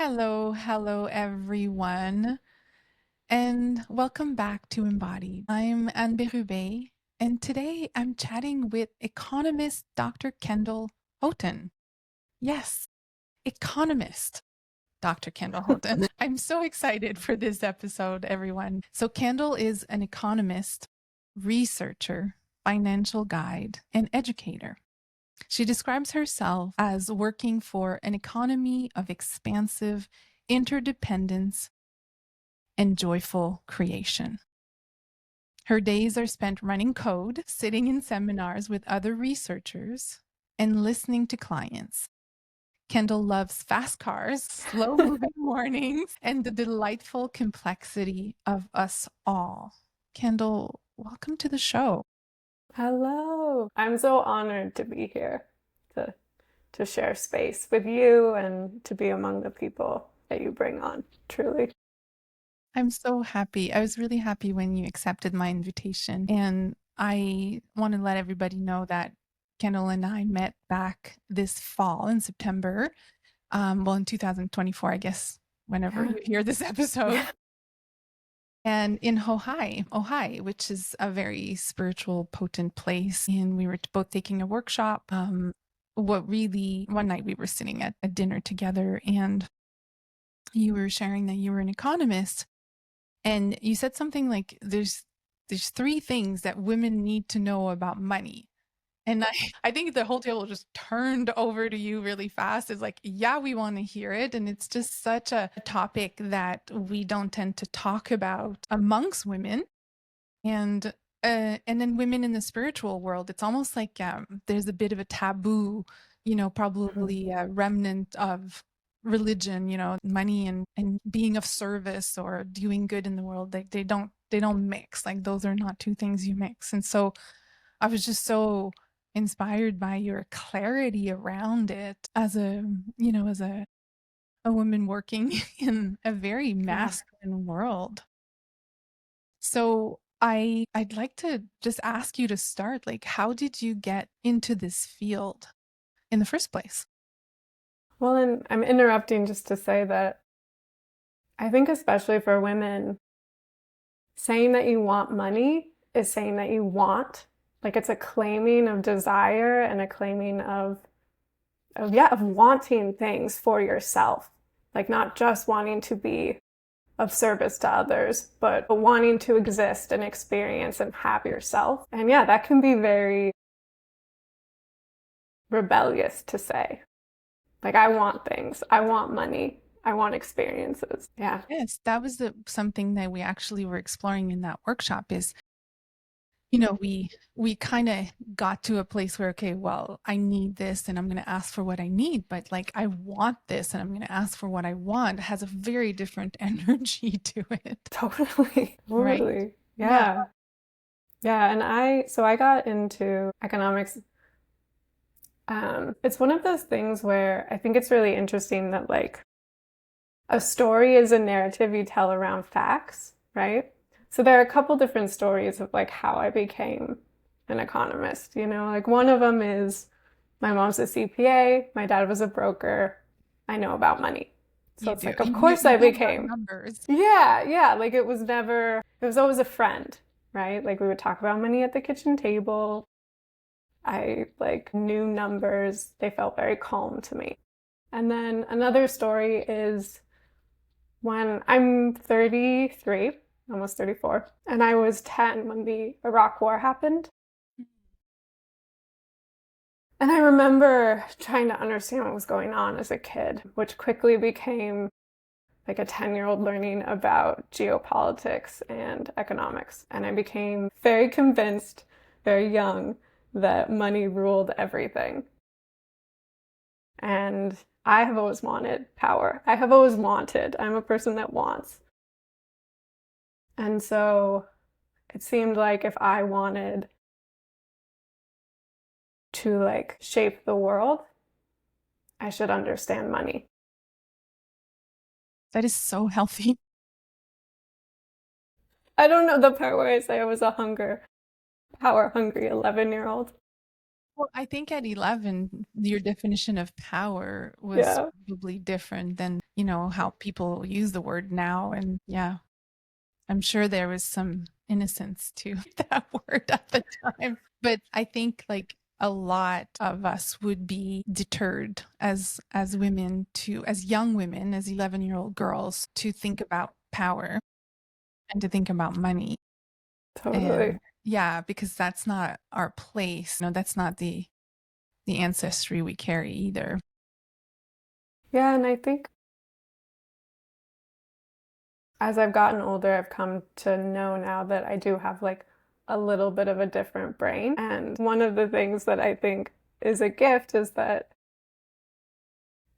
Hello, everyone, and welcome back to Embodied. I'm Anne Berube, and today I'm chatting with economist Dr. Kendall Houghton. Yes, economist Dr. Kendall Houghton. I'm so excited for this episode, everyone. So, Kendall is an economist, researcher, financial guide, and educator. She describes herself as working for an economy of expansive interdependence and joyful creation. Her days are spent running code, sitting in seminars with other researchers, and listening to clients. Kendall loves fast cars, slow moving mornings, and the delightful complexity of us all. Kendall, welcome to the show. Hello. I'm so honored to be here to share space with you and to be among the people that you bring on, truly. I'm so happy. I was really happy when you accepted my invitation. And I want to let everybody know that Kendall and I met back this fall in September. In 2024, I guess, whenever Yeah. you hear this episode. And in Ohio, which is a very spiritual, potent place. And we were both taking a workshop. One night we were sitting at a dinner together, and you were sharing that you were an economist. And you said something like, there's three things that women need to know about money. And I think the whole table just turned over to you really fast. It's like, yeah, we want to hear it. And it's just such a topic that we don't tend to talk about amongst women. And then women in the spiritual world, it's almost like there's a bit of a taboo, probably a remnant of religion, money and being of service or doing good in the world. They don't mix. Like those are not two things you mix. And so I was just so inspired by your clarity around it as a woman working in a very masculine world. So I'd like to just ask you to start, like, how did you get into this field in the first place? Well, and I'm interrupting just to say that I think especially for women, saying that you want money is saying that you want. Like it's a claiming of desire and a claiming of wanting things for yourself. Like not just wanting to be of service to others, but wanting to exist and experience and have yourself. And yeah, that can be very rebellious to say. Like, I want things, I want money, I want experiences. Yeah. Yes, that was something that we actually were exploring in that workshop is, we kind of got to a place where, okay, well, I need this and I'm going to ask for what I need, but like I want this and I'm going to ask for what I want has a very different energy to it. Totally. Right? Totally. Yeah. Yeah. And I got into economics. It's one of those things where I think it's really interesting that like a story is a narrative you tell around facts, right? So there are a couple different stories of like how I became an economist, like one of them is my mom's a CPA, my dad was a broker, I know about money. So You it's do. like, of You course I know about became. numbers. Yeah, like it was always a friend, right? Like we would talk about money at the kitchen table. I like knew numbers. They felt very calm to me. And then another story is when I'm 33, almost 34, and I was 10 when the Iraq War happened. And I remember trying to understand what was going on as a kid, which quickly became like a 10-year-old learning about geopolitics and economics. And I became very convinced, very young, that money ruled everything. And I have always wanted power. I'm a person that wants. And so it seemed like if I wanted to like shape the world, I should understand money. That is so healthy. I don't know the part where I say I was a power hungry 11-year-old. Well, I think at 11, your definition of power was Yeah, probably different than, how people use the word now. And yeah, I'm sure there was some innocence to that word at the time. But I think like a lot of us would be deterred as women to as young women, as 11-year-old girls, to think about power and to think about money. totally. And yeah, because that's not our place. No, that's not the ancestry we carry either. Yeah, and I think as I've gotten older, I've come to know now that I do have like a little bit of a different brain. And one of the things that I think is a gift is that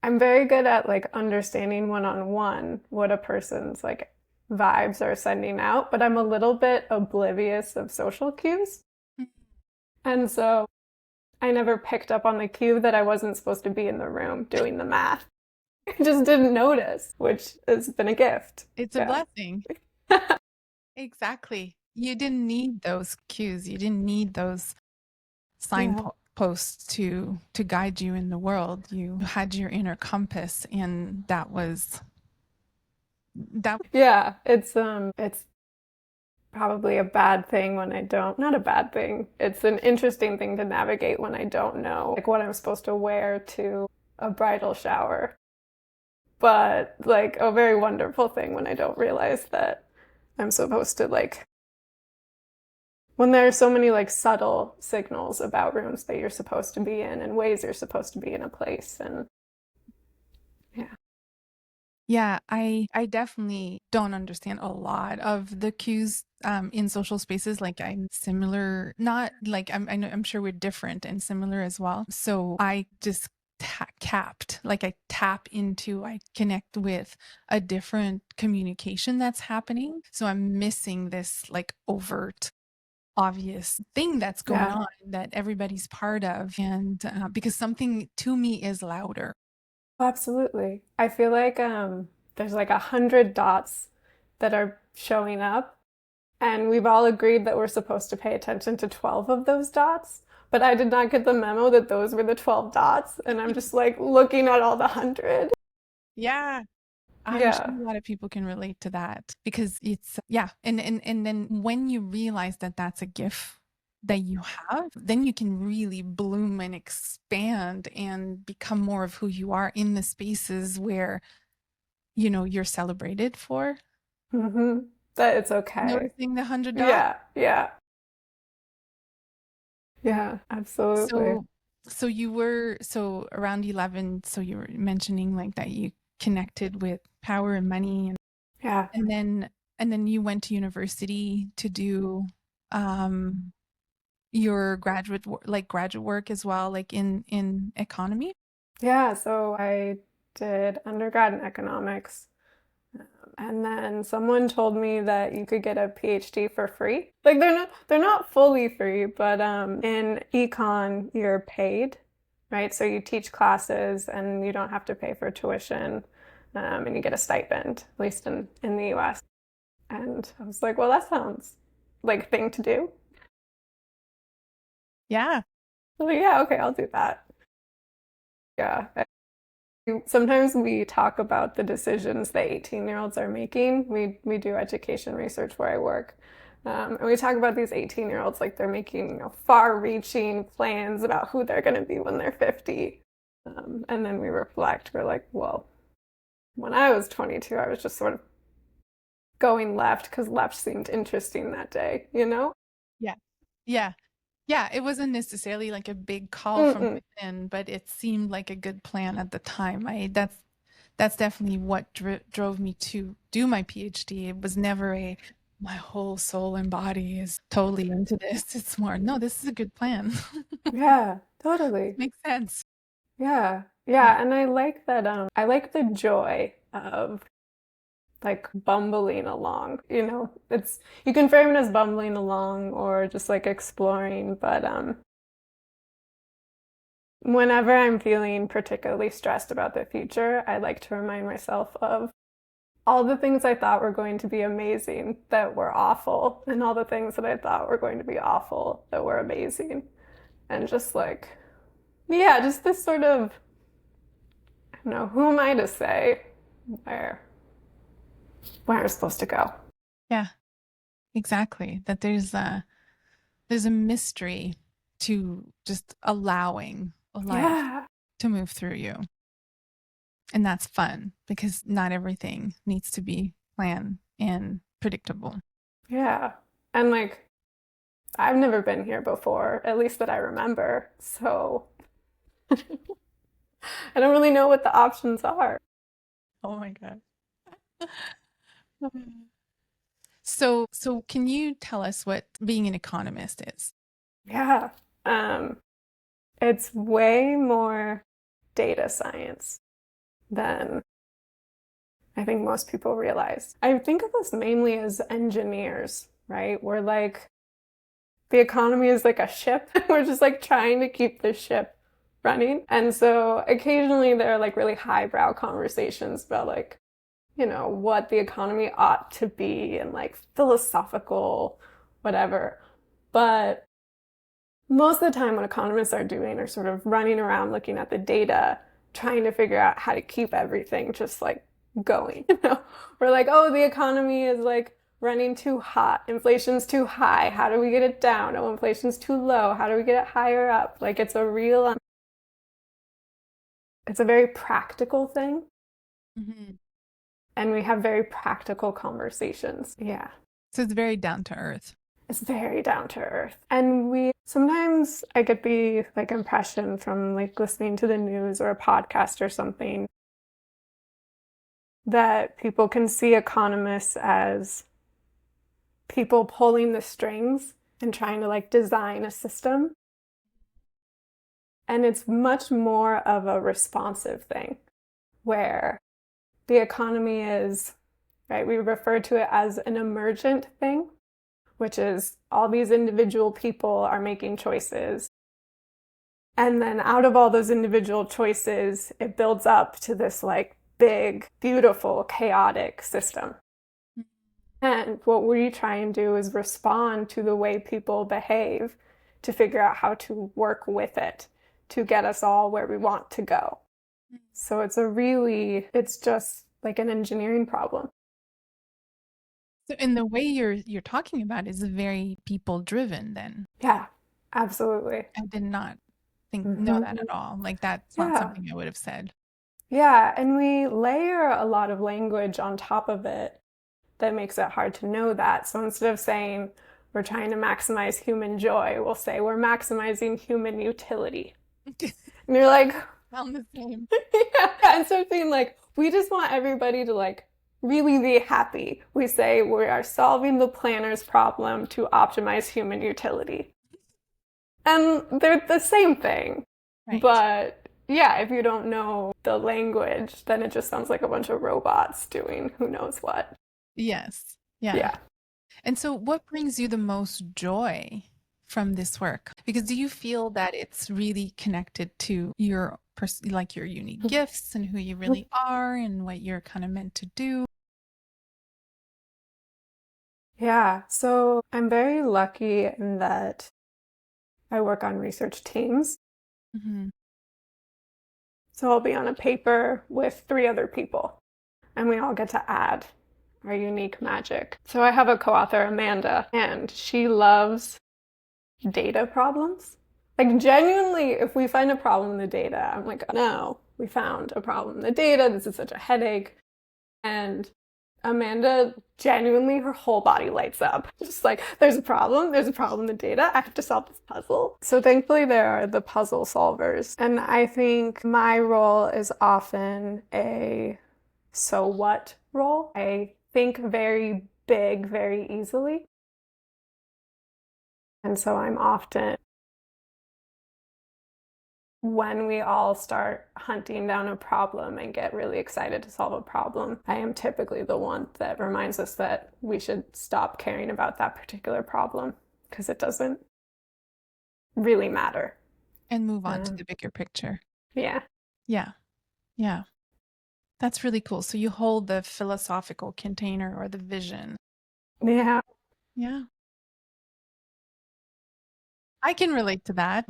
I'm very good at like understanding one on one what a person's like vibes are sending out, but I'm a little bit oblivious of social cues. And so I never picked up on the cue that I wasn't supposed to be in the room doing the math. I just didn't notice, which has been a gift. It's a Yeah. blessing. Exactly. You didn't need those cues. You didn't need those Yeah. signposts to guide you in the world. You had your inner compass, and that was that. Yeah, it's probably a bad thing when I don't, not a bad thing. It's an interesting thing to navigate when I don't know like what I'm supposed to wear to a bridal shower. But like a very wonderful thing when I don't realize that I'm supposed to like when there are so many like subtle signals about rooms that you're supposed to be in and ways you're supposed to be in a place and yeah. Yeah, I definitely don't understand a lot of the cues in social spaces. Like I'm similar, not like I know, I'm sure we're different and similar as well. So I just I tap into, I connect with a different communication that's happening. So I'm missing this like overt, obvious thing that's going Yeah. on that everybody's part of, and because something to me is louder. Absolutely. I feel like there's like 100 dots that are showing up, and we've all agreed that we're supposed to pay attention to 12 of those dots. But I did not get the memo that those were the 12 dots, and I'm just like looking at all the 100. Yeah. I'm sure Yeah. a lot of people can relate to that because it's yeah, and then when you realize that that's a gift that you have, then you can really bloom and expand and become more of who you are in the spaces where you're celebrated for. Mm-hmm. That it's okay. Noticing the 100 dots. Yeah. Yeah. Yeah. Absolutely. So so around 11, so you were mentioning like that you connected with power and money, Yeah. and then you went to university to do um your graduate work as well, like in economy. Yeah. So I did undergrad in economics. And then someone told me that you could get a PhD for free. Like they're not fully free, but in econ you're paid, right? So you teach classes and you don't have to pay for tuition, and you get a stipend, at least in the US. And I was like, well, that sounds like a thing to do. Yeah. I was like, yeah, okay, I'll do that. Yeah. Sometimes we talk about the decisions that 18-year-olds are making. We do education research where I work. And we talk about these 18-year-olds like they're making far-reaching plans about who they're going to be when they're 50. And then we reflect. We're like, well, when I was 22, I was just sort of going left because left seemed interesting that day, you know? Yeah. Yeah. Yeah, it wasn't necessarily like a big call from Mm-mm. within, but it seemed like a good plan at the time. I that's definitely what drove me to do my PhD. It was never a my whole soul and body is totally into this. It's more, no, this is a good plan. Yeah, totally. Makes sense. Yeah. Yeah. Yeah, and I like that I like the joy of like bumbling along. It's you can frame it as bumbling along or just like exploring, but whenever I'm feeling particularly stressed about the future, I like to remind myself of all the things I thought were going to be amazing that were awful, and all the things that I thought were going to be awful that were amazing. and just like, yeah, just this sort of, I don't know, who am I to say where where I'm supposed to go? Yeah, exactly. That there's a mystery to just allowing life Yeah, to move through you. And that's fun because not everything needs to be planned and predictable. yeah. And like, I've never been here before, at least that I remember. So I don't really know what the options are. Oh my God. So can you tell us what being an economist is? Yeah. Um, it's way more data science than I think most people realize. I think of us mainly as engineers, right? We're like, the economy is like a ship. We're just like trying to keep the ship running. And so occasionally there are like really highbrow conversations about like, what the economy ought to be and like philosophical, whatever. But most of the time, what economists are doing are sort of running around looking at the data, trying to figure out how to keep everything just like going. We're like, oh, the economy is like running too hot, inflation's too high. How do we get it down? Oh, inflation's too low. How do we get it higher up? Like it's a very practical thing, Mhm. and we have very practical conversations. Yeah. So it's very down to earth. It's very down to earth. And we sometimes I get the like impression from like listening to the news or a podcast or something that people can see economists as people pulling the strings and trying to like design a system. And it's much more of a responsive thing where the economy is, right, we refer to it as an emergent thing, which is all these individual people are making choices. And then out of all those individual choices, it builds up to this like big, beautiful, chaotic system. And what we try and do is respond to the way people behave to figure out how to work with it to get us all where we want to go. So it's just like an engineering problem. So in the way you're talking about is very people driven then. Yeah, absolutely. I did not know that Hmm. at all. Like that's not Yeah. something I would have said. Yeah. And we layer a lot of language on top of it that makes it hard to know that. So instead of saying we're trying to maximize human joy, we'll say we're maximizing human utility. And you're like, Sound the same. yeah. Instead of being like, we just want everybody to like really be happy, we say we are solving the planner's problem to optimize human utility. And they're the same thing. Right. But yeah, if you don't know the language, then it just sounds like a bunch of robots doing who knows what. Yes. Yeah. Yeah. And so what brings you the most joy from this work? Because do you feel that it's really connected to your like your unique gifts and who you really are and what you're kind of meant to do? Yeah, so I'm very lucky in that I work on research teams. Hmm. So I'll be on a paper with three other people, and we all get to add our unique magic. So I have a co-author, Amanda, and she loves data problems. Like genuinely, if we find a problem in the data, I'm like, no, we found a problem in the data. This is such a headache. And Amanda, genuinely, her whole body lights up. Just like, there's a problem in the data. I have to solve this puzzle. So thankfully, there are the puzzle solvers. And I think my role is often a so what role. I think very big, very easily. And so I'm often, when we all start hunting down a problem and get really excited to solve a problem, I am typically the one that reminds us that we should stop caring about that particular problem because it doesn't really matter. And move on to Um, the bigger picture. yeah. Yeah. Yeah. That's really cool. So you hold the philosophical container or the vision. Yeah. Yeah. I can relate to that.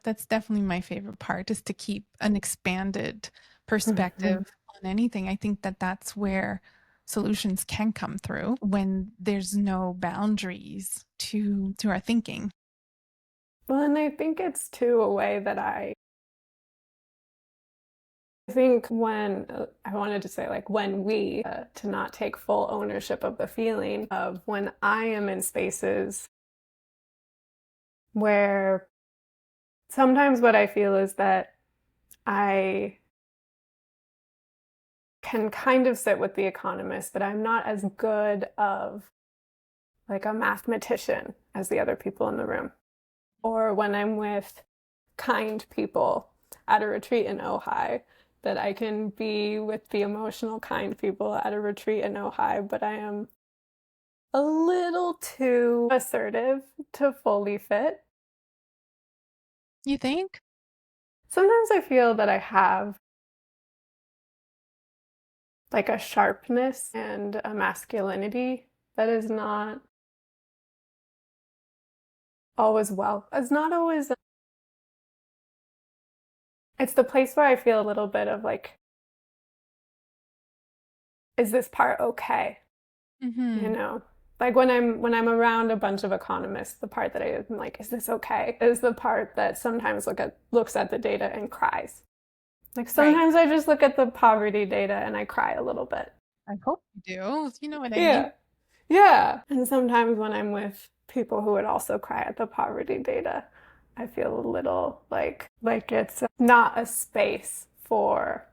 That's definitely my favorite part, is to keep an expanded perspective on anything. I think that that's where solutions can come through, when there's no boundaries to our thinking. Well, and I think it's too a way that I think when I wanted to say, like, when we, to not take full ownership of the feeling of when I am in spaces where sometimes what I feel is that I can kind of sit with the economist, but I'm not as good of like a mathematician as the other people in the room. Or when I'm with kind people at a retreat in Ojai, that I can be with the emotional kind people at a retreat in Ojai, but I am a little too assertive to fully fit. You think? Sometimes I feel that I have like a sharpness and a masculinity that is not always well. It's not always, it's the place where I feel a little bit of like, is this part okay? You Hmm. know, like when I'm around a bunch of economists, the part that I'm like, is this okay, is the part that sometimes looks at the data and cries. Like Right. sometimes I just look at the poverty data and I cry a little bit. I hope you do. You know what I mean? Yeah. Yeah. And sometimes when I'm with people who would also cry at the poverty data, I feel a little like it's not a space for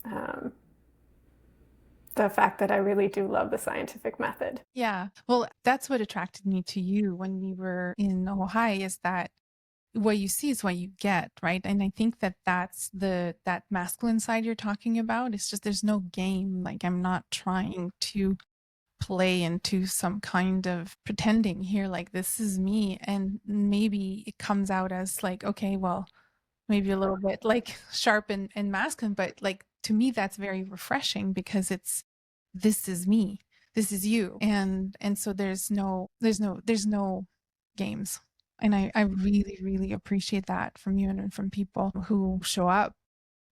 um, the fact that I really do love the scientific method. Yeah. Well, that's what attracted me to you when we were in Ohio, is that what you see is what you get, right? And I think that that's that masculine side you're talking about. It's just there's no game. Like, I'm not trying to play into some kind of pretending here, like this is me. And maybe it comes out as like, okay, well, maybe a little bit like sharp and masculine, but like to me that's very refreshing, because it's, this is me, this is you. And so there's no games. And I really, really appreciate that from you and from people who show up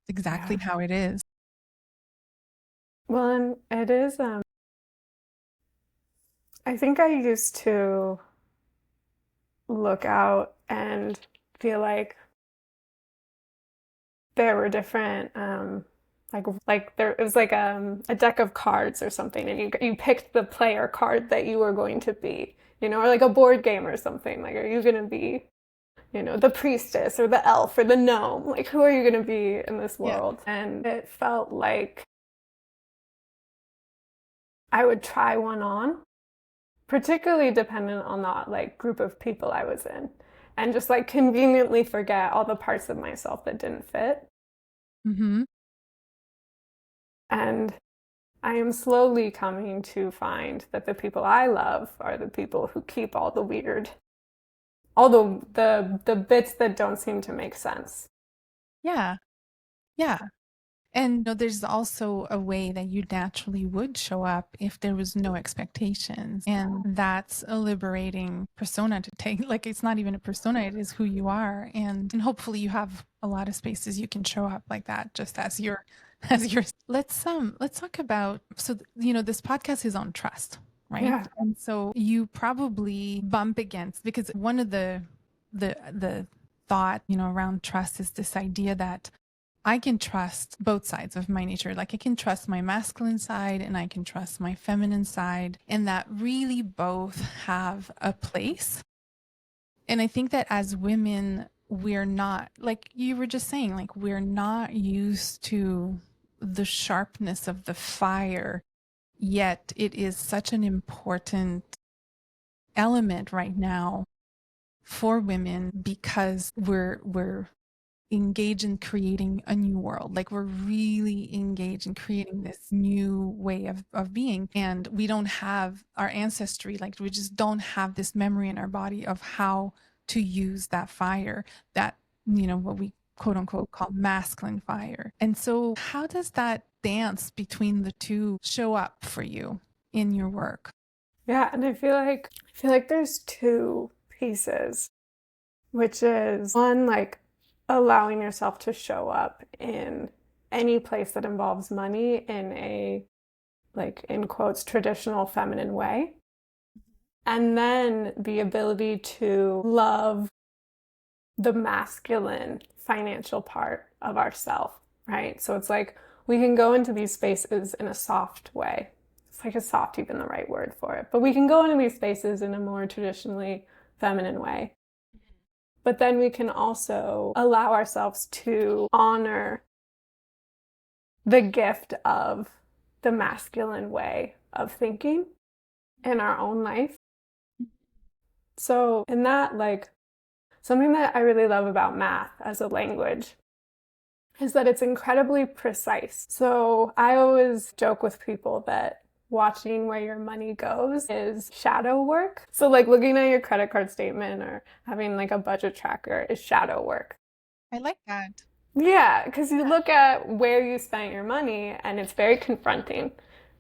exactly Yeah. how it is. Well, and it is, I think I used to look out and feel like there were different like there it was like a deck of cards or something, and you picked the player card that you were going to be, or like a board game or something. Like, are you going to be, the priestess or the elf or the gnome? Like, who are you going to be in this Yeah. world? And it felt like I would try one on, particularly dependent on the like group of people I was in, and just like conveniently forget all the parts of myself that didn't fit. Mm-hmm. And I am slowly coming to find that the people I love are the people who keep all the weird, all the bits that don't seem to make sense. Yeah. Yeah. And there's also a way that you naturally would show up if there was no expectations. And that's a liberating persona to take. Like, it's not even a persona, it is who you are. And hopefully you have a lot of spaces you can show up like that, just as your as your let's talk about, so this podcast is on trust, right? Yeah. And so you probably bump against, because one of the thought, around trust is this idea that I can trust both sides of my nature. Like, I can trust my masculine side and I can trust my feminine side, and that really both have a place. And I think that as women, we're not, like you were just saying, like, we're not used to the sharpness of the fire, yet it is such an important element right now for women, because we're engage in creating a new world. Like, we're really engaged in creating this new way of being. And we don't have our ancestry, like, we just don't have this memory in our body of how to use that fire, that, what we quote unquote call masculine fire. And so, how does that dance between the two show up for you in your work? Yeah, and I feel like there's two pieces. which is one, like allowing yourself to show up in any place that involves money in a, like, in quotes, traditional feminine way. And then the ability to love the masculine financial part of ourself, right? So it's like we can go into these spaces in a soft way. It's like, is soft even the right word for it? But we can go into these spaces in a more traditionally feminine way. But then we can also allow ourselves to honor the gift of the masculine way of thinking in our own life. So, in that, like, something that I really love about math as a language is that it's incredibly precise. So, I always joke with people that watching where your money goes is shadow work. So, like, looking at your credit card statement or having like a budget tracker is shadow work. I like that. Yeah, because you look at where you spent your money and it's very confronting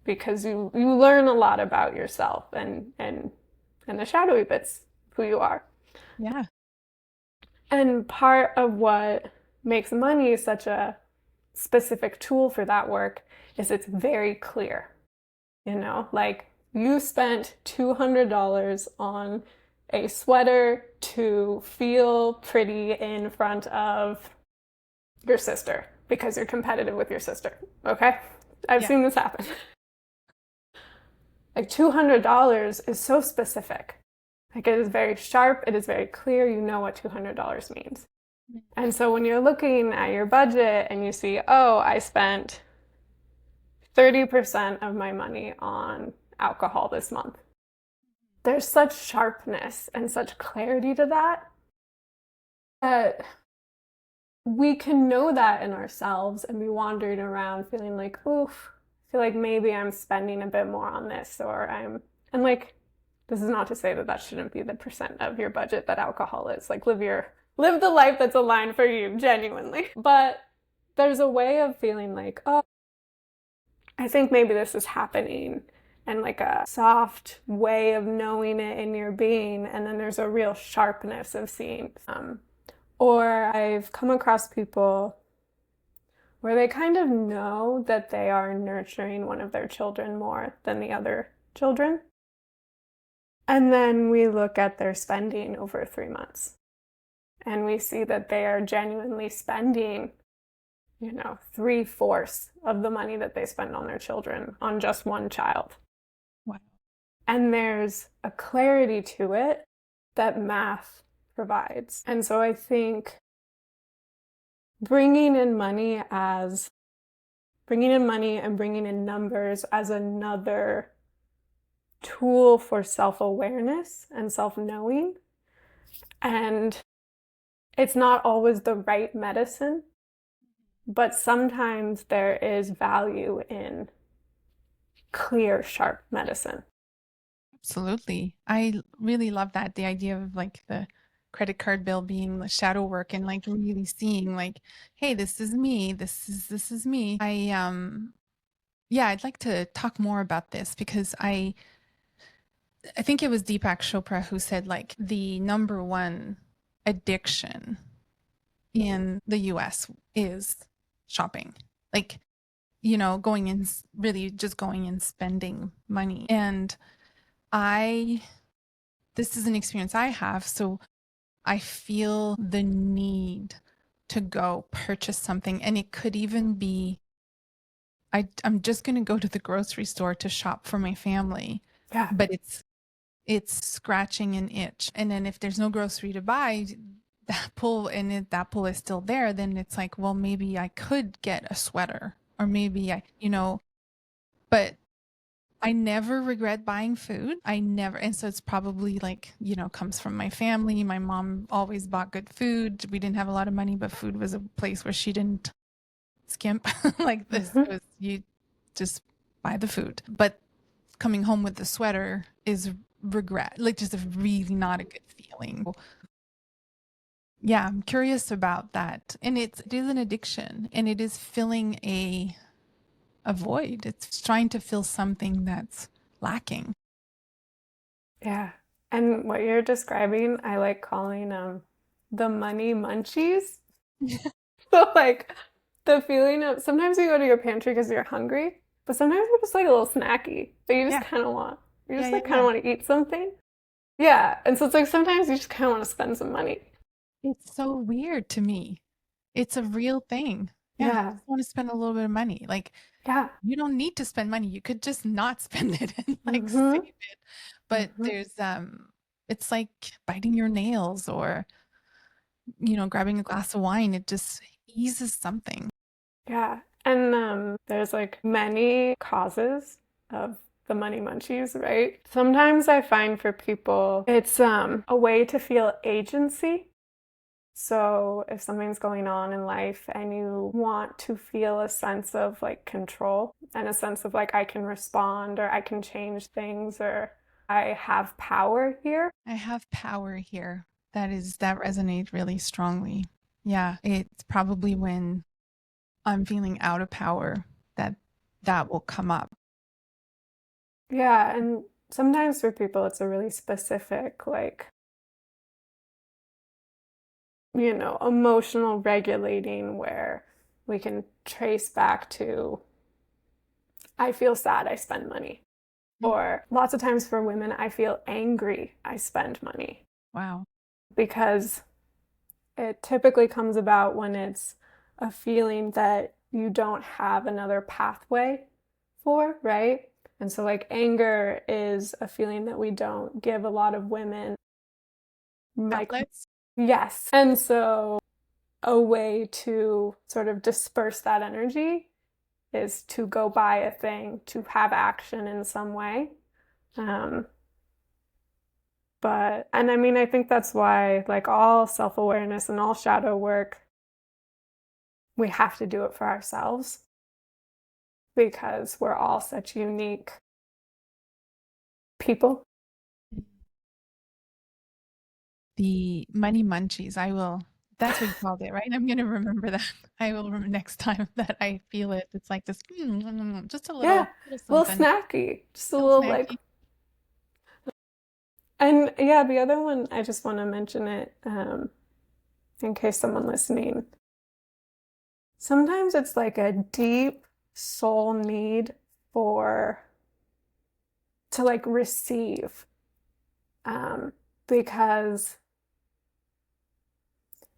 because you learn a lot about yourself and the shadowy bits of who you are. Yeah. And part of what makes money such a specific tool for that work is it's very clear. You know, like you spent $200 on a sweater to feel pretty in front of your sister because you're competitive with your sister. Okay? I've Yeah. seen this happen. Like $200 is so specific. Like it is very sharp, it is very clear, you know what $200 means. And so when you're looking at your budget and you see, oh, I spent 30% of my money on alcohol this month, there's such sharpness and such clarity to that that we can know that in ourselves and be wandering around feeling like, oof, I feel like maybe I'm spending a bit more on this, or and like, this is not to say that that shouldn't be the percent of your budget that alcohol is. Like, live the life that's aligned for you, genuinely. But there's a way of feeling like, oh, I think maybe this is happening, and like a soft way of knowing it in your being, and then there's a real sharpness of seeing. Or I've come across people where they kind of know that they are nurturing one of their children more than the other children. And then we look at their spending over 3 months and we see that they are genuinely spending, 3/4 of the money that they spend on their children on just one child. Wow. And there's a clarity to it that math provides. And so I think bringing in money and bringing in numbers as another tool for self-awareness and self-knowing. And it's not always the right medicine, but sometimes there is value in clear, sharp medicine. Absolutely. I really love that. The idea of like the credit card bill being the shadow work and like really seeing like, hey, this is me. This is me. Yeah, I'd like to talk more about this because I think it was Deepak Chopra who said like the number one addiction in the US is shopping. Like, going in, really just going and spending money. And this is an experience I have. So I feel the need to go purchase something. And it could even be, I'm just going to go to the grocery store to shop for my family. Yeah. But it's scratching an itch. And then if there's no grocery to buy, that pull is still there, then it's like, well, maybe I could get a sweater or maybe but I never regret buying food. I never. And so it's probably like, comes from my family. My mom always bought good food. We didn't have a lot of money, but food was a place where she didn't skimp like this. Mm-hmm. It was, you just buy the food. But coming home with the sweater is regret, like just a really not a good feeling. Yeah, I'm curious about that. And it is an addiction and it is filling a void. It's trying to fill something that's lacking. Yeah. And what you're describing, I like calling the money munchies. So like the feeling of sometimes you go to your pantry because you're hungry, but sometimes you're just like a little snacky, but you just Yeah. kind of want, you Yeah. just Yeah. like kind of Yeah. want to eat something. Yeah, and so it's like sometimes you just kind of want to spend some money. It's so weird to me. It's a real thing. Yeah. I Yeah, just want to spend a little bit of money. Like, yeah. you don't need to spend money. You could just not spend it and like Mm-hmm. save it. But Mm-hmm. there's it's like biting your nails or, grabbing a glass of wine. It just eases something. Yeah. And there's like many causes of the money munchies, right? Sometimes I find for people it's a way to feel agency. So if something's going on in life and you want to feel a sense of like control and a sense of like I can respond or I can change things or I have power here. I have power here. That resonates really strongly. Yeah, it's probably when I'm feeling out of power that that will come up. Yeah, and sometimes for people it's a really specific like emotional regulating where we can trace back to I feel sad, I spend money. Mm. Or lots of times for women, I feel angry, I spend money. Wow. Because it typically comes about when it's a feeling that you don't have another pathway for, right? And so, like, anger is a feeling that we don't give a lot of women, like, Outlets? yes. And so, a way to sort of disperse that energy is to go buy a thing, to have action in some way. Um, and I mean, I think that's why, like, all self awareness and all shadow work, we have to do it for ourselves because we're all such unique people. The money munchies. That's what you called it, right? I'm gonna remember that. I will remember next time that I feel it. It's like this, just a Yeah, little a little something, snacky, just a little little like. snacky. And yeah, the other one, I just want to mention it in case someone listening. Sometimes it's like a deep soul need for to like receive, um, because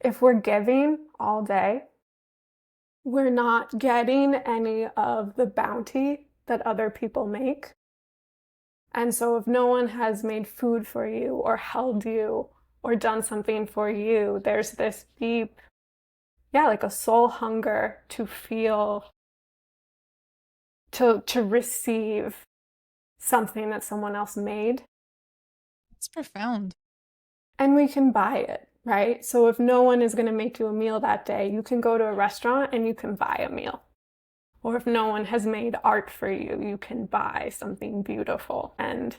if we're giving all day, we're not getting any of the bounty that other people make. And so if no one has made food for you or held you or done something for you, there's this deep, yeah, like a soul hunger to feel, to receive something that someone else made. It's profound. And we can buy it, right? So if no one is going to make you a meal that day, you can go to a restaurant and you can buy a meal. Or if no one has made art for you, you can buy something beautiful. And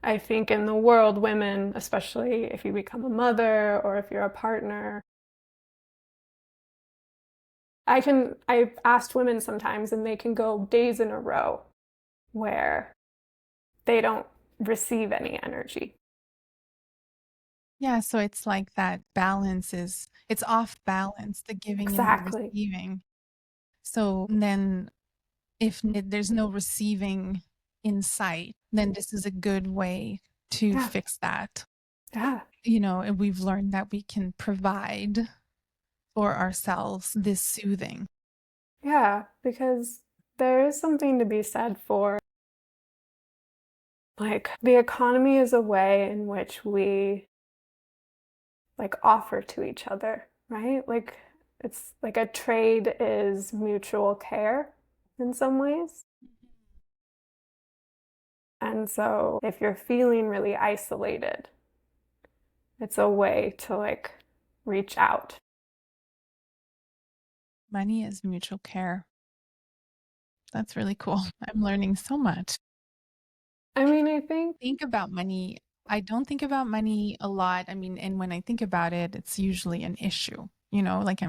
I think in the world, women, especially if you become a mother or if you're a partner, I've asked women sometimes and they can go days in a row where they don't receive any energy. Yeah, so it's like that it's off balance, the giving and the Exactly. receiving. So then there's no receiving in sight, then this is a good way to Yeah. fix that. Yeah. And we've learned that we can provide for ourselves this soothing. Yeah. Because there is something to be said for like the economy is a way in which we like offer to each other, right? Like it's like a trade is mutual care in some ways. And so if you're feeling really isolated, it's a way to like reach out. Money is mutual care. That's really cool. I'm learning so much. I mean, I think, Think about money. I don't think about money a lot. I mean, and when I think about it, it's usually an issue, like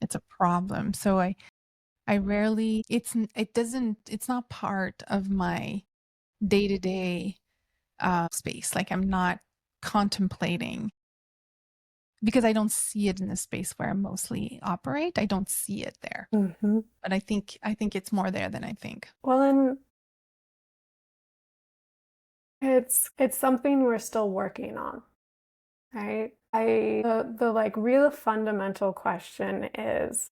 it's a problem. So I rarely, it's not part of my day-to-day space. Like I'm not contemplating because I don't see it in the space where I mostly operate. I don't see it there. Mm-hmm. But I think it's more there than I think. Well, and it's something we're still working on, right? The like real fundamental question is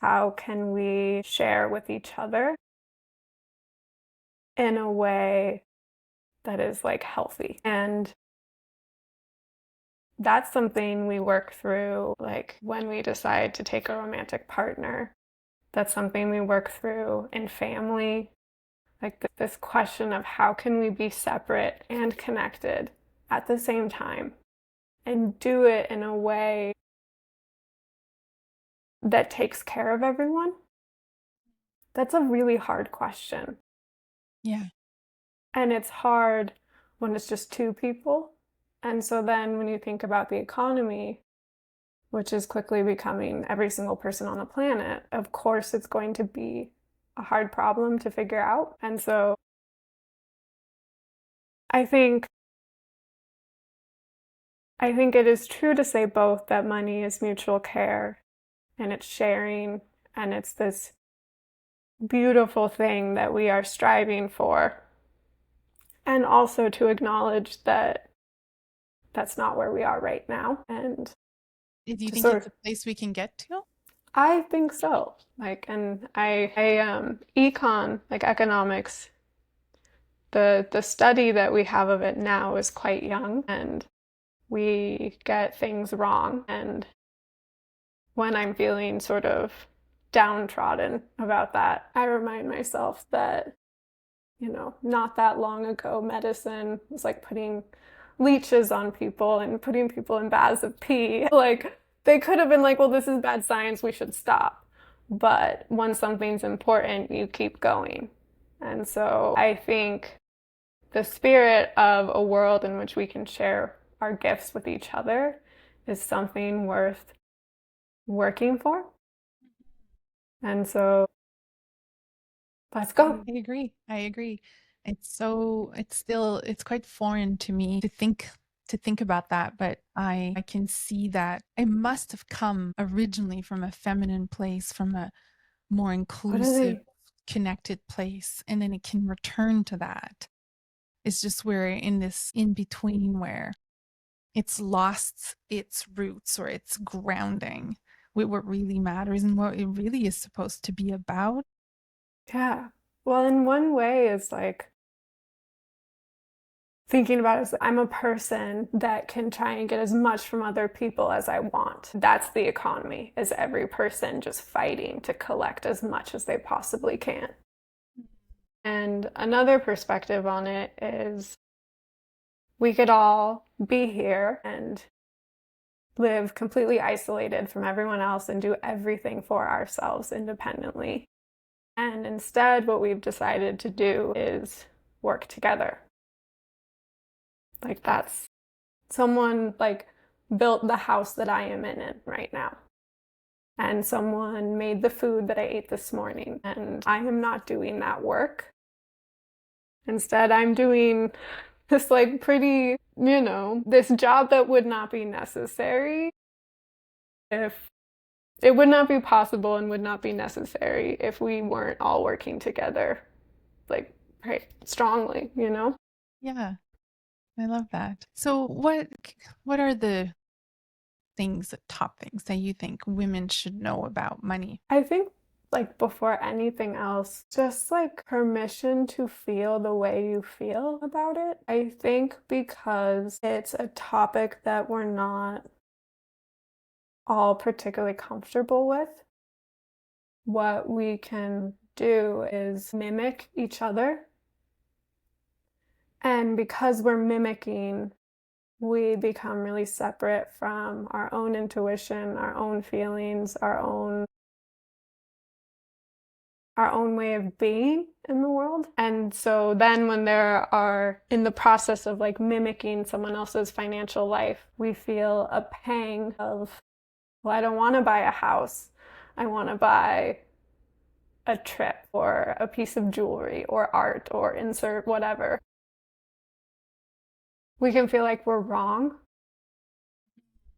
how can we share with each other in a way that is like healthy? And that's something we work through, like when we decide to take a romantic partner. That's something we work through in family. Like this question of how can we be separate and connected at the same time and do it in a way that takes care of everyone? That's a really hard question. Yeah. And it's hard when it's just two people. And so then when you think about the economy, which is quickly becoming every single person on the planet, of course it's going to be a hard problem to figure out. And so I think I think it is true to say both that money is mutual care and it's sharing and it's this beautiful thing that we are striving for. And also to acknowledge that that's not where we are right now. And Do you to think sort it's of, a place we can get to? I think so. Like, and econ, like economics, the study that we have of it now is quite young and we get things wrong. And when I'm feeling sort of downtrodden about that, I remind myself that, not that long ago, medicine was like putting leeches on people and putting people in baths of pee. Like, they could have been like, well, this is bad science, we should stop. But when something's important, you keep going. And so I think the spirit of a world in which we can share our gifts with each other is something worth working for. And so let's go. I agree. I agree. It's quite foreign to me to think about that, but I can see that I must have come originally from a feminine place, from a more What are inclusive, they? connected place, and then it can return to that. It's just we're in this in between where it's lost its roots or its grounding with what really matters and what it really is supposed to be about. Yeah. Well, in one way, it's like thinking about it as I'm a person that can try and get as much from other people as I want. That's the economy, is every person just fighting to collect as much as they possibly can. And another perspective on it is we could all be here and live completely isolated from everyone else and do everything for ourselves independently. And instead, what we've decided to do is work together. Like that's someone like built the house that I am in right now. And someone made the food that I ate this morning. And I am not doing that work. Instead, I'm doing this like pretty, this job that would not be necessary if it would not be possible and would not be necessary if we weren't all working together, like, right, strongly. Yeah, I love that. So what are the top things that you think women should know about money? I think, like, before anything else, just like permission to feel the way you feel about it. I think because it's a topic that we're not all particularly comfortable with, what we can do is mimic each other. And because we're mimicking, we become really separate from our own intuition, our own feelings, our own way of being in the world. And so then when there are in the process of like mimicking someone else's financial life, we feel a pang of, well, I don't want to buy a house. I want to buy a trip or a piece of jewelry or art or insert whatever. We can feel like we're wrong.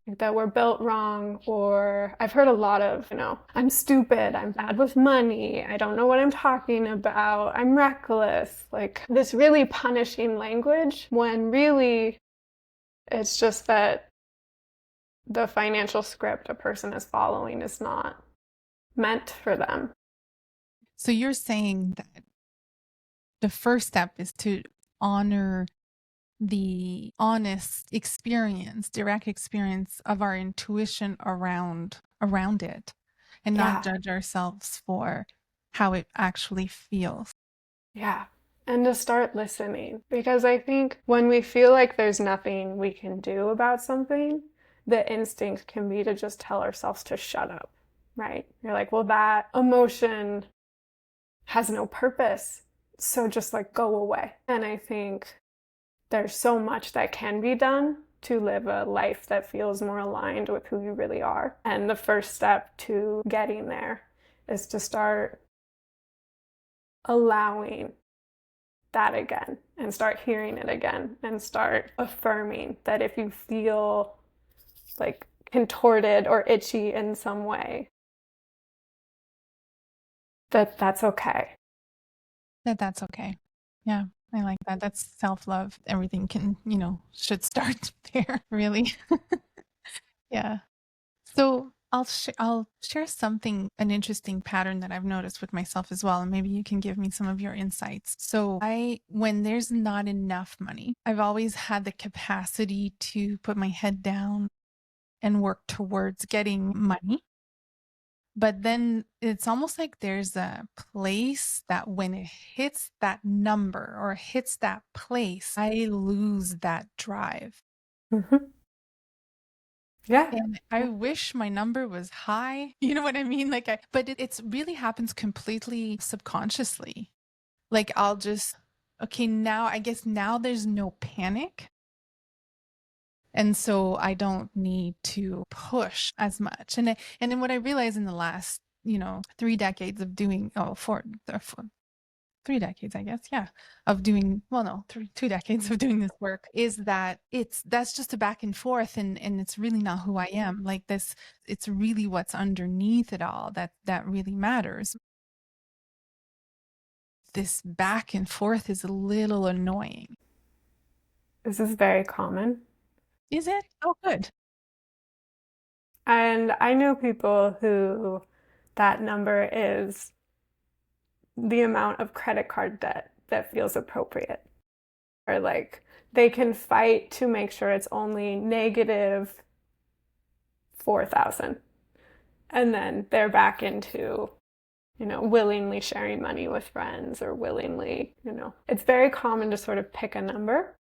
that we're built wrong, or I've heard a lot of, I'm stupid, I'm bad with money, I don't know what I'm talking about, I'm reckless, like this really punishing language, when really it's just that the financial script a person is following is not meant for them. So you're saying that the first step is to honor the honest experience, direct experience of our intuition around it, and not Yeah, judge ourselves for how it actually feels. yeah. And to start listening. Because I think when we feel like there's nothing we can do about something, the instinct can be to just tell ourselves to shut up, right? You're like, well, that emotion has no purpose. So just like go away. And I think there's so much that can be done to live a life that feels more aligned with who you really are. And the first step to getting there is to start allowing that again and start hearing it again and start affirming that if you feel like contorted or itchy in some way, that that's okay. That's okay. Yeah, I like that. That's self-love. Everything can, should start there, really. Yeah. So I'll share something, an interesting pattern that I've noticed with myself as well, and maybe you can give me some of your insights. So when there's not enough money, I've always had the capacity to put my head down and work towards getting money. But then it's almost like there's a place that when it hits that number or hits that place, I lose that drive. Mm-hmm. Yeah. And I wish my number was high. You know what I mean? But it's really happens completely subconsciously. Like I'll just, okay, now I guess now there's no panic. And so I don't need to push as much. And then what I realized in the last, 3 decades of doing, 3 decades, I guess, yeah, of doing, well, no, 2 decades of doing this work is that that's just a back and forth, and it's really not who I am. Like this, it's really what's underneath it all that really matters. This back and forth is a little annoying. This is very common. Is it? Oh, good. And I know people who that number is the amount of credit card debt that feels appropriate. Or like they can fight to make sure it's only negative 4,000. And then they're back into, willingly sharing money with friends or willingly, it's very common to sort of pick a number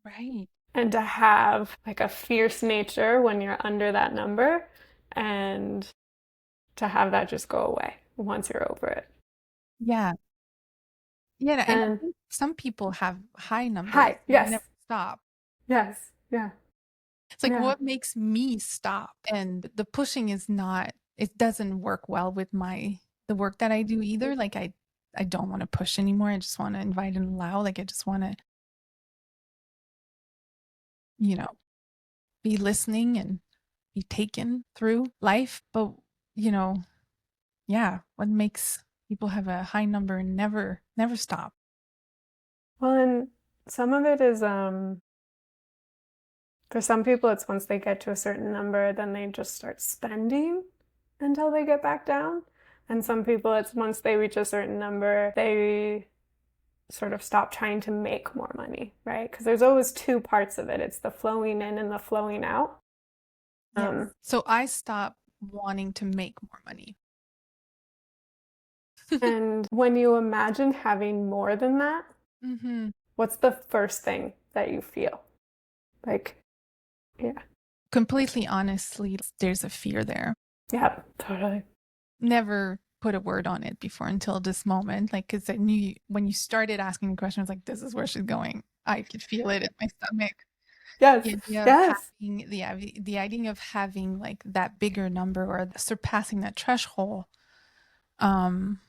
Right. and to have like a fierce nature when you're under that number and to have that just go away once you're over it. Yeah. Yeah. And I And think some people have high numbers hi, and never yes, stop. yes, yeah, It's like, yeah. what makes me stop? And the pushing it doesn't work well with the work that I do either. Like I don't want to push anymore. I just want to invite and allow. Like I just want to, you know, be listening and be taken through life. But, you know, yeah, what makes people have a high number and never stop? Well, and some of it is for some people it's once they get to a certain number then they just start spending until they get back down. And some people it's once they reach a certain number they sort of stop trying to make more money, right? Because there's always two parts of it. It's the flowing in and the flowing out. Yes. So I stop wanting to make more money. And when you imagine having more than that, Hmm. what's the first thing that you feel? Like, yeah. Completely honestly, there's a fear there. Yeah, totally. Never put a word on it before until this moment. Like, because I knew when you started asking the question, I was like, this is where she's going. I could feel it in my stomach. Yes, The idea of yes. having the idea of having like that bigger number or surpassing that threshold, um,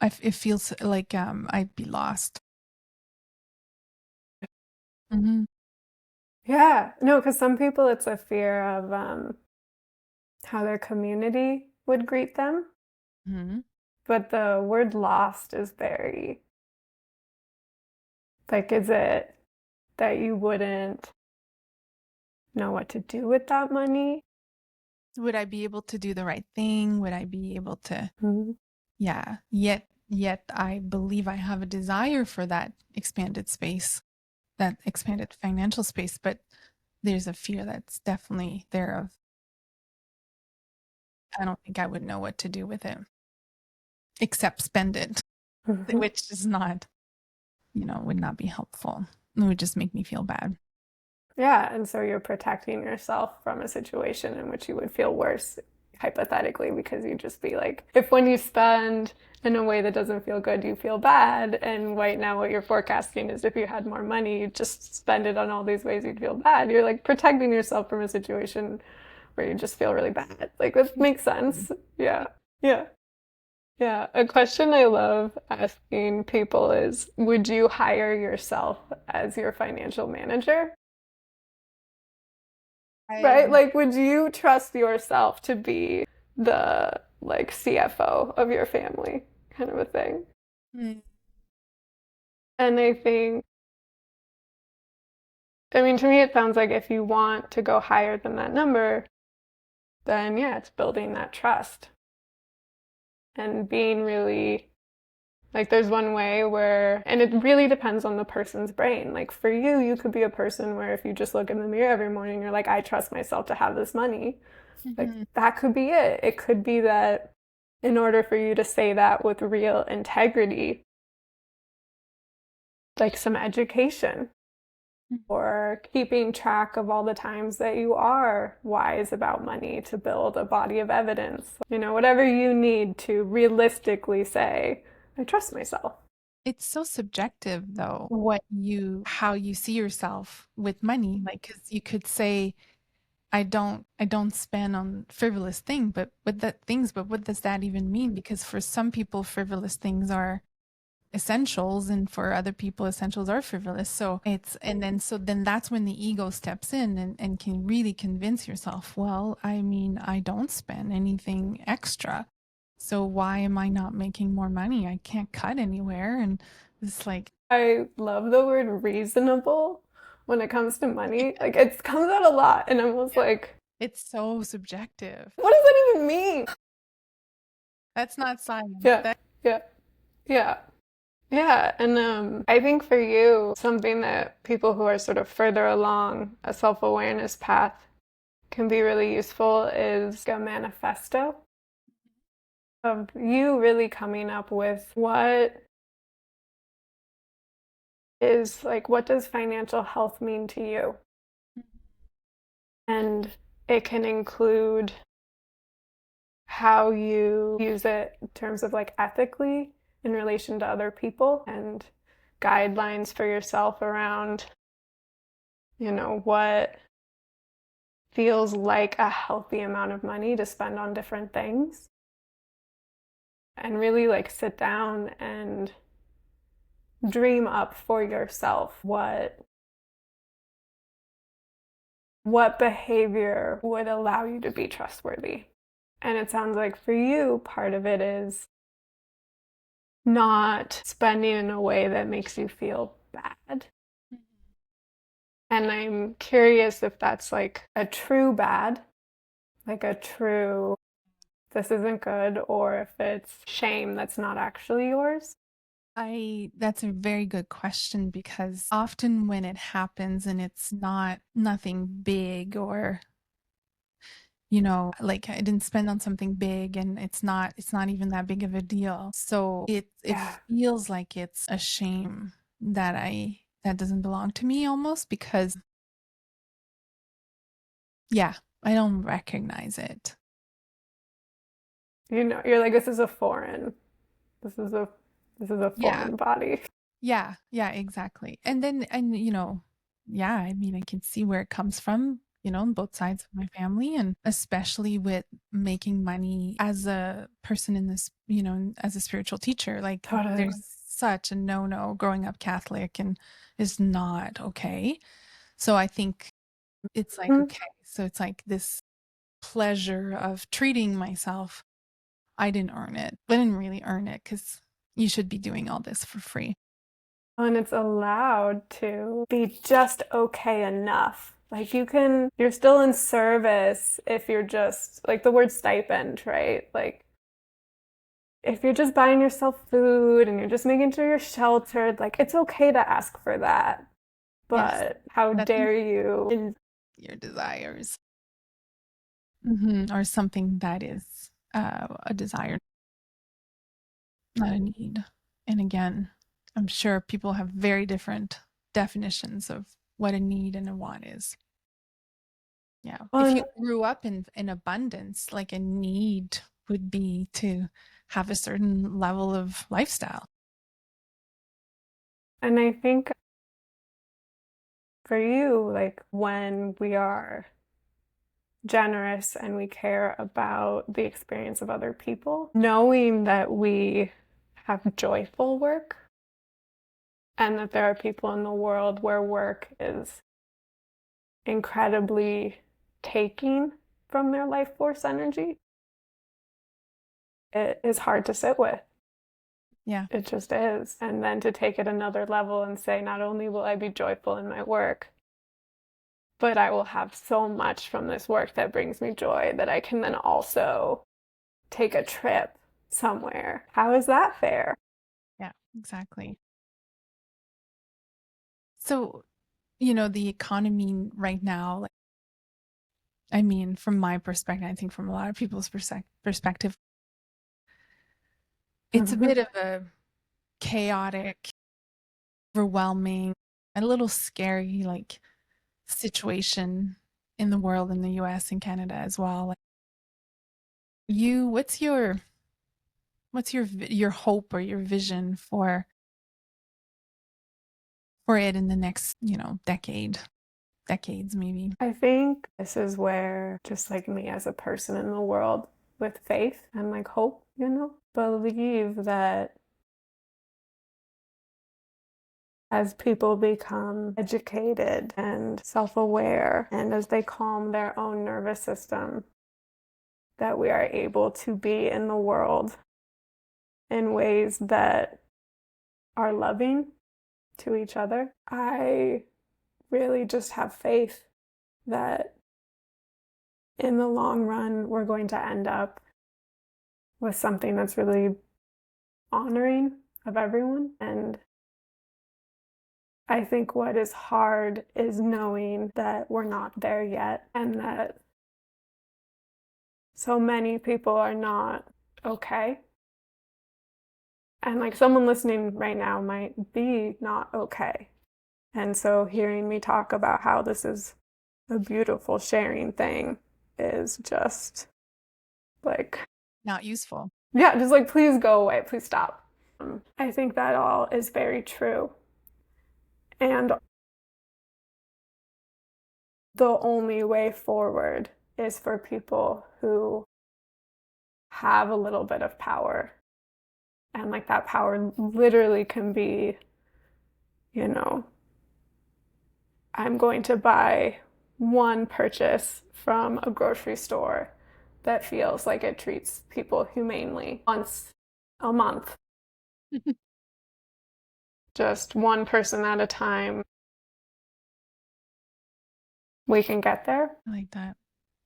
it feels like I'd be lost. Hmm. Yeah. No, because some people it's a fear of how their community would greet them. Mhm. But the word lost is very, like, is it that you wouldn't know what to do with that money? Would I be able to do the right thing? Would I be able to, Mhm. yeah, yet I believe I have a desire for that expanded space, that expanded financial space, but there's a fear that's definitely there of I don't think I would know what to do with it except spend it, Mhm. which is not, would not be helpful. It would just make me feel bad. Yeah, and so you're protecting yourself from a situation in which you would feel worse, hypothetically, because you'd just be like, if when you spend in a way that doesn't feel good, you feel bad. And right now, what you're forecasting is if you had more money, you'd just spend it on all these ways you'd feel bad. You're like protecting yourself from a situation where you just feel really bad. Like, that makes sense. Yeah. Yeah. Yeah. A question I love asking people is, would you hire yourself as your financial manager? Right? I Like, would you trust yourself to be the like CFO of your family, kind of a thing? mm, And I mean, to me, it sounds like if you want to go higher than that number, then yeah, it's building that trust and being really like, there's one way where, and it really depends on the person's brain. Like, for you, you could be a person where if you just look in the mirror every morning, you're like, I trust myself to have this money. Like, mhm. that could be it. It could be that in order for you to say that with real integrity, like some education or keeping track of all the times that you are wise about money to build a body of evidence. Whatever you need to realistically say, I trust myself. It's so subjective though, how you see yourself with money. Like, 'cause you could say, I don't spend on frivolous but what does that even mean? Because for some people, frivolous things are essentials, and for other people, essentials are frivolous. So then that's when the ego steps in and can really convince yourself, well, I mean, I don't spend anything extra. So why am I not making more money? I can't cut anywhere. And it's like, I love the word reasonable when it comes to money. Like, it comes out a lot, and I'm almost yeah, like, it's so subjective. what does that even mean? That's not science. Yeah, yeah, yeah. Yeah, and I think for you, something that people who are sort of further along a self-awareness path can be really useful is a manifesto of you really coming up with what does financial health mean to you? And it can include how you use it in terms of like ethically in relation to other people and guidelines for yourself around, what feels like a healthy amount of money to spend on different things. And really like sit down and dream up for yourself what behavior would allow you to be trustworthy. And it sounds like for you, part of it is not spending in a way that makes you feel bad. And I'm curious if that's like a true bad, like a true this isn't good, or if it's shame that's not actually yours. That's a very good question because often when it happens and it's not nothing big or, like I didn't spend on something big and it's not even that big of a deal. So it Yeah. feels like it's a shame that doesn't belong to me almost because yeah, I don't recognize it. You're like, this is a this is a Yeah. foreign body. Yeah, yeah, exactly. And yeah, I mean, I can see where it comes from, on both sides of my family, and especially with making money as a person in this, as a spiritual teacher. Like, Totally. there's such a no-no growing up Catholic and is not okay. So I think It's like, Mhm. okay, so it's like this pleasure of treating myself. I didn't earn it. I didn't really earn it because you should be doing all this for free. And it's allowed to be just okay enough. Like you're still in service if you're just, like the word stipend, right? Like if you're just buying yourself food and you're just making sure you're sheltered, like it's okay to ask for that. Yes, But how that's dare you? your desires. Or something that is a desire, not a need. And again, I'm sure people have very different definitions of what a need and a want is. Yeah. If you Well, grew up in abundance, like a need would be to have a certain level of lifestyle. and I think for you, like when we are generous and we care about the experience of other people, knowing that we have joyful work and that there are people in the world where work is incredibly taking from their life force energy, it is hard to sit with. Yeah. It just is. And then to take it another level and say, not only will I be joyful in my work, but I will have so much from this work that brings me joy that I can then also take a trip somewhere. How is that fair? Yeah, exactly. So, the economy right now, like, I mean, from my perspective, I think from a lot of people's perspective, it's a Mhm. bit of a chaotic, overwhelming, and a little scary, like, situation in the world, in the US and Canada as well. Like, what's your hope or your vision for it in the next, decades maybe? I think this is where, just like me as a person in the world with faith and like hope, believe that as people become educated and self aware, and as they calm their own nervous system, that we are able to be in the world in ways that are loving to each other. I really just have faith that in the long run, we're going to end up with something that's really honoring of everyone. And I think what is hard is knowing that we're not there yet and that so many people are not okay. And like someone listening right now might be not okay. And so hearing me talk about how this is a beautiful sharing thing is just like, Not useful. yeah, just like, please go away, please stop. I think that all is very true. And the only way forward is for people who have a little bit of power. And like that power literally can be, you know, I'm going to buy one purchase from a grocery store that feels like it treats people humanely once a month, just one person at a time. We can get there. I like that.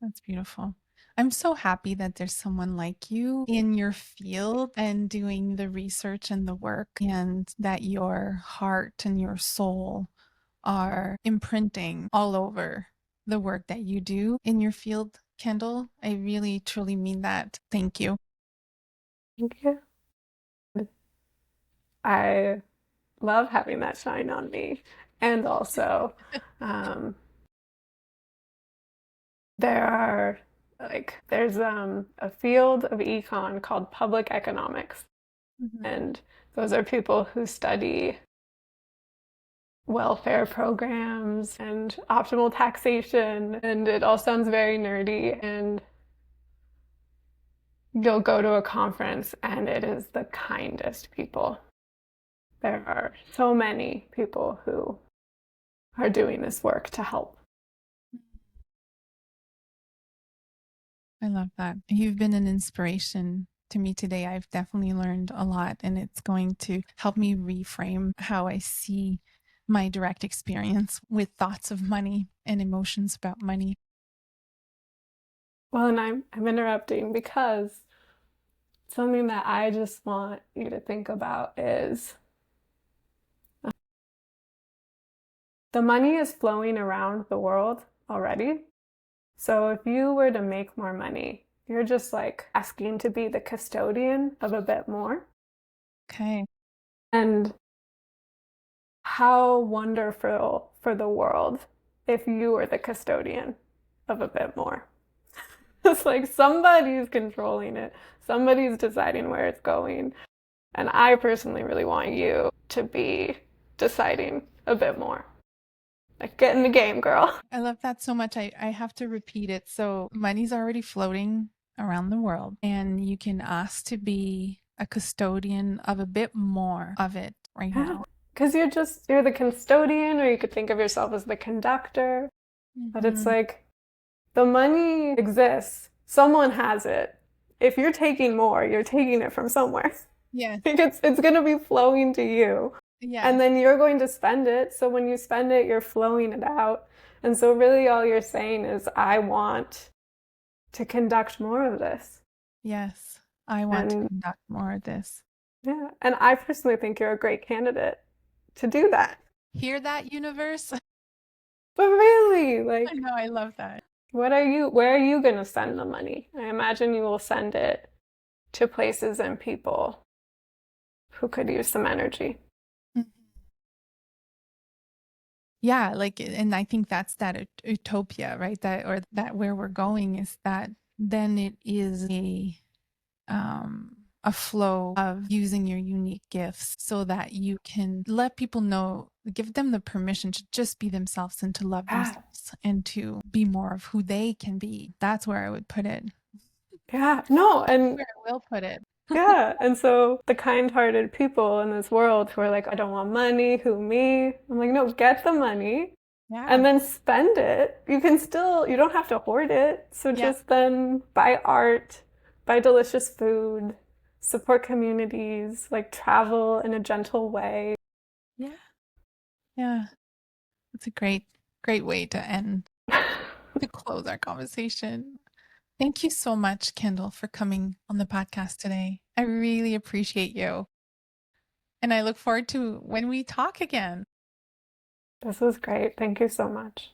That's beautiful. I'm so happy that there's someone like you in your field and doing the research and the work, and that your heart and your soul are imprinting all over the work that you do in your field, Kendall. I really, truly mean that. Thank you. Thank you. I love having that shine on me. And also, um, there's a field of econ called public economics. Mhm. And those are people who study welfare programs and optimal taxation. And it all sounds very nerdy. And you'll go to a conference and it is the kindest people. There are so many people who are doing this work to help. I love that. You've been an inspiration to me today. I've definitely learned a lot, and it's going to help me reframe how I see my direct experience with thoughts of money and emotions about money. Well, and I'm interrupting because something that I just want you to think about is the money is flowing around the world already. So if you were to make more money, you're just like asking to be the custodian of a bit more. Okay. And how wonderful for the world if you were the custodian of a bit more. It's like somebody's controlling it, somebody's deciding where it's going. And I personally really want you to be deciding a bit more. Like, get in the game, girl. I love that so much. I have to repeat it. So money's already floating around the world, and you can ask to be a custodian of a bit more of it right Yeah. now. Because you're the custodian, or you could think of yourself as the conductor. But it's Mhm. like the money exists, someone has it. If you're taking more, you're taking it from somewhere. Yes. Like it's going to be flowing to you. And Yes. then you're going to spend it. So when you spend it, you're flowing it out. And so really all you're saying is, I want to conduct more of this. Yes. I want to And conduct more of this. yeah, and I personally think you're a great candidate to do that. Hear that, universe? But really, I like, know, I love that. where are you going to send the money? I imagine you will send it to places and people who could use some energy. Mhm. Yeah, like, and I think that's that utopia, right? That, or that where we're going is that then it is a flow of using your unique gifts so that you can let people know, give them the permission to just be themselves and to love Yeah, themselves and to be more of who they can be. That's where I would put it. yeah, no, and Where I will put it. yeah, and so the kind-hearted people in this world who are like, I don't want money, who me? I'm like, no, get the money and Yeah. then spend it. You don't have to hoard it. So Yeah. just then buy art, buy delicious food, support communities, like travel in a gentle way. Yeah. Yeah. That's a great way to end, to close our conversation. Thank you so much, Kendall, for coming on the podcast today. I really appreciate you. And I look forward to when we talk again. This was great. Thank you so much.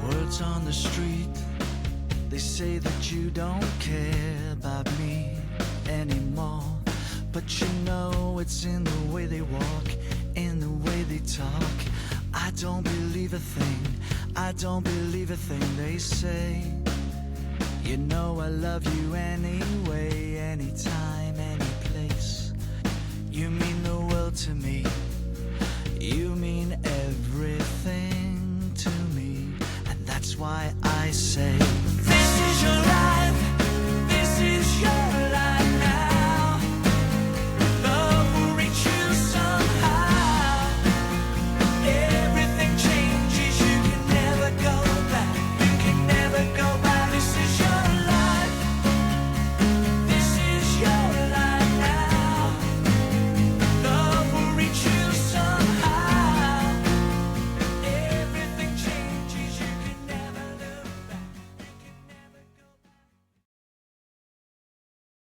Words on the street, they say that you don't care about me anymore. But you know it's in the way they walk, in the way they talk. I don't believe a thing, I don't believe a thing they say. You know I love you anyway, anytime, any place. You mean the world to me, you mean everything to me. And that's why I say, this is your life.